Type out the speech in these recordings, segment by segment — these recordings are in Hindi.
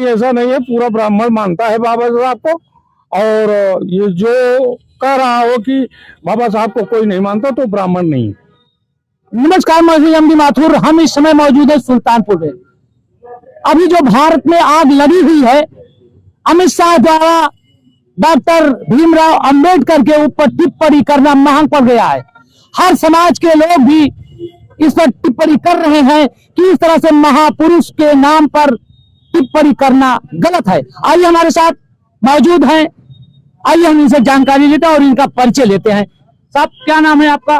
ऐसा नहीं है, पूरा ब्राह्मण मानता है बाबा साहब को। और ये जो कह रहा हो कि बाबा साहब को कोई नहीं मानता तो ब्राह्मण नहीं। नमस्कार, मैं हूं एमडी माथुर। हम इस समय मौजूद है सुल्तानपुर में। अभी जो भारत में आग लगी हुई है, अमित शाह द्वारा डॉक्टर भीमराव अंबेडकर के ऊपर टिप्पणी करना महंग पड़ गया है। हर समाज के लोग भी इस पर टिप्पणी कर रहे हैं कि इस तरह से महापुरुष के नाम पर टिप्पणी करना गलत है। आइए हमारे साथ मौजूद हैं, आइए हम इनसे जानकारी लेते हैं और इनका परिचय लेते हैं। साहब, क्या नाम है आपका?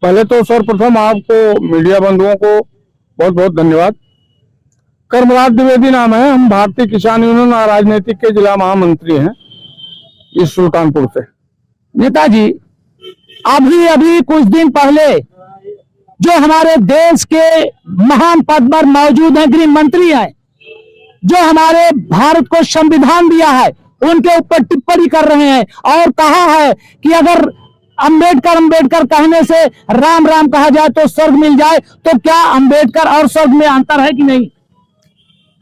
पहले तो सर्वप्रथम आपको मीडिया बंधुओं को बहुत बहुत धन्यवाद। कर्मराज द्विवेदी नाम है, हम भारतीय किसान यूनियन और राजनीतिक के जिला महामंत्री हैं इस सुल्तानपुर से। नेताजी, अभी कुछ दिन पहले जो हमारे देश के महान पद पर मौजूद हैं, गृह मंत्री हैं, जो हमारे भारत को संविधान दिया है, उनके ऊपर टिप्पणी कर रहे हैं और कहा है कि अगर अंबेडकर कहने से राम राम कहा जाए तो स्वर्ग मिल जाए। तो क्या अंबेडकर और स्वर्ग में अंतर है कि नहीं?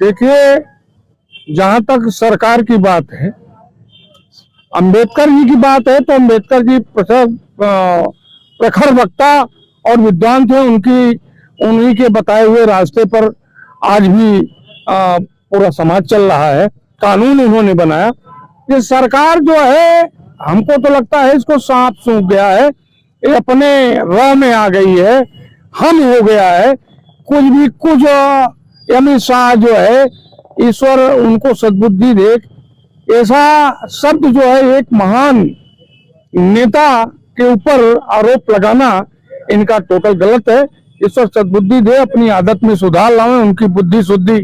देखिए, जहां तक सरकार की बात है, अंबेडकर जी की बात है, तो अंबेडकर जी प्रखर वक्ता और विद्वान थे। उन्हीं के बताए हुए रास्ते पर आज भी पूरा समाज चल रहा है। कानून उन्होंने बनाया। ये सरकार जो है, हमको तो लगता है इसको सांप सूंघ गया है, ये अपने राह में आ गई है, हम हो गया है। कुछ अमित शाह जो है, ईश्वर उनको सद्बुद्धि दे, ऐसा शब्द जो है एक महान नेता के ऊपर आरोप लगाना इनका टोटल गलत है। ईश्वर सद्बुद्धि दे, अपनी आदत में सुधार लावे, उनकी बुद्धि शुद्धि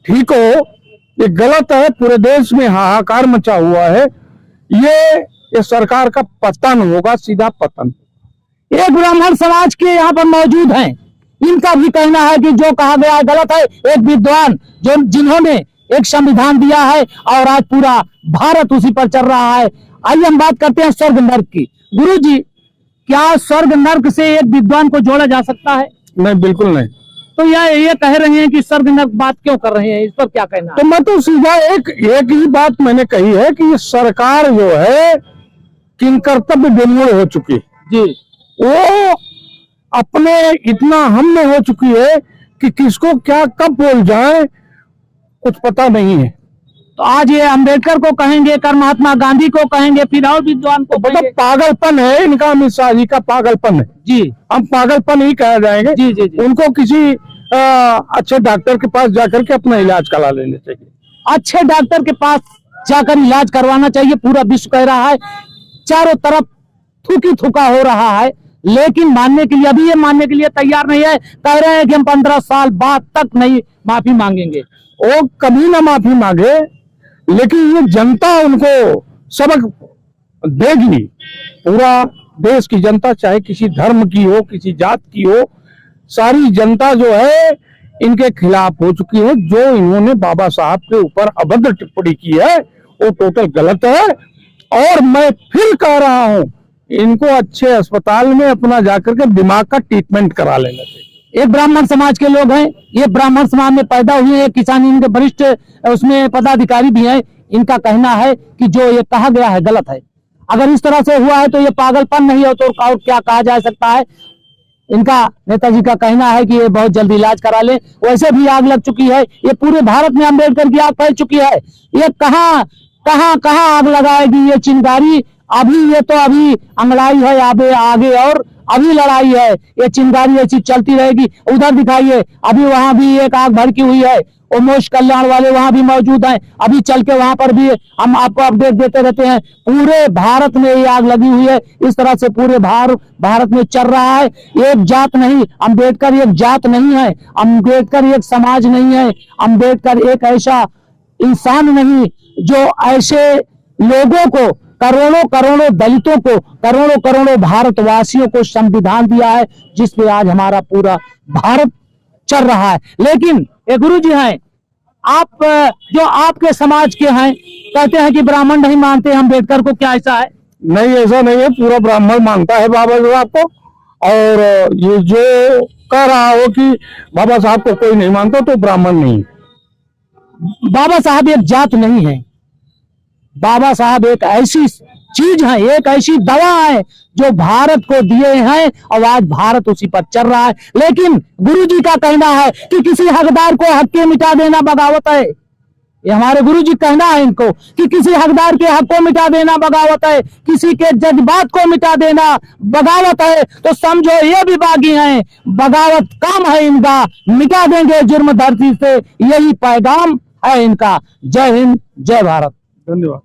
ठीक हो। ये गलत है, पूरे देश में हाहाकार मचा हुआ है। ये सरकार का पतन होगा, सीधा पतन। एक ब्राह्मण समाज के यहाँ पर मौजूद हैं, इनका भी कहना है कि जो कहा गया गलत है। एक विद्वान जिन्होंने एक संविधान दिया है और आज पूरा भारत उसी पर चल रहा है। आइए हम बात करते हैं स्वर्ग नर्क की। गुरुजी, क्या स्वर्ग नर्क से एक विद्वान को जोड़ा जा सकता है? नहीं, बिल्कुल नहीं। तो ये कह रहे हैं कि स्वर्ग नर्क बात क्यों कर रहे हैं, इस पर क्या कहना? तो मैं तो सीधा एक ही बात मैंने कही है कि ये सरकार जो है किन कर्तव्य विमूढ़ हो चुकी जी, वो अपने इतना हम में हो चुकी है कि किसको क्या कब बोल जाए कुछ पता नहीं है। तो आज ये अंबेडकर को कहेंगे, कर महात्मा गांधी को कहेंगे, फिर और विद्वान को मतलब पागलपन है इनका, अमित शाह जी का पागलपन है जी। हम पागलपन ही कह जाएंगे जी, जी, जी। उनको किसी अच्छे डॉक्टर के पास जाकर के अपना इलाज करा लेना चाहिए। अच्छे डॉक्टर के पास जाकर इलाज करवाना चाहिए। पूरा विश्व कह रहा है, चारों तरफ थूकी थूका हो रहा है, लेकिन मानने के लिए अभी ये मानने के लिए तैयार नहीं है। कह रहे हैं कि हम 15 साल बाद तक नहीं माफी मांगेंगे। वो कभी ना माफी मांगे, लेकिन ये जनता उनको सबक देगी। पूरा देश की जनता, चाहे किसी धर्म की हो, किसी जात की हो, सारी जनता जो है इनके खिलाफ हो चुकी है। जो इन्होंने बाबा साहब के ऊपर अभद्र टिप्पणी की है वो टोटल गलत है। और मैं फिर कह रहा हूं, इनको अच्छे अस्पताल में अपना जाकर के दिमाग का ट्रीटमेंट करा लेना चाहिए। एक ब्राह्मण समाज के लोग हैं, ये ब्राह्मण समाज में पैदा हुए हैं, किसान यूनियन के वरिष्ठ उसमें पदाधिकारी भी हैं। इनका कहना है कि जो ये कहा गया है गलत है। अगर इस तरह से हुआ है तो ये पागलपन नहीं हो तो और क्या कहा जा सकता है। इनका नेताजी का कहना है कि ये बहुत जल्दी इलाज करा ले। वैसे भी आग लग चुकी है, ये पूरे भारत में अंबेडकर की आग फैल चुकी है। ये कहाँ आग लगाएगी ये चिंगारी? अभी अंगड़ाई है आगे और अभी लड़ाई है। ये चिंगारी ऐसी चलती रहेगी। उधर दिखाइए, अभी वहां भी एक आग भड़की हुई है। मोक्ष कल्याण वाले वहां भी मौजूद हैं। अभी चल के वहां पर भी हम आपको अपडेट देते रहते हैं। पूरे भारत में ये आग लगी हुई है। इस तरह से पूरे भारत में चल रहा है। एक जात नहीं, अंबेडकर एक जात नहीं है, अंबेडकर एक समाज नहीं है, अंबेडकर एक ऐसा इंसान नहीं जो ऐसे लोगों को, करोड़ों दलितों को, करोड़ों भारतवासियों को संविधान दिया है, जिसपे आज हमारा पूरा भारत चल रहा है। लेकिन एक गुरु जी हैं, आप जो आपके समाज के हैं, कहते हैं कि ब्राह्मण नहीं मानते अम्बेडकर को, क्या ऐसा है? नहीं, ऐसा नहीं है, पूरा ब्राह्मण मानता है बाबा साहब को। और ये जो कह रहा हो कि बाबा साहब को कोई नहीं मानता तो ब्राह्मण नहीं। बाबा साहब एक जात नहीं है, बाबा साहब एक ऐसी चीज है, एक ऐसी दवा है जो भारत को दिए हैं और आज भारत उसी पर चल रहा है। लेकिन गुरुजी का कहना है कि किसी हकदार को हक के मिटा देना बगावत है। ये हमारे गुरुजी कहना है इनको कि किसी हकदार के हक को मिटा देना बगावत है, किसी के जज्बात को मिटा देना बगावत है। तो समझो ये भी बागी हैं, बगावत काम है इनका, मिटा देंगे जुर्म धरती से, यही पैगाम है इनका। जय हिंद, जय भारत। धन्यवाद।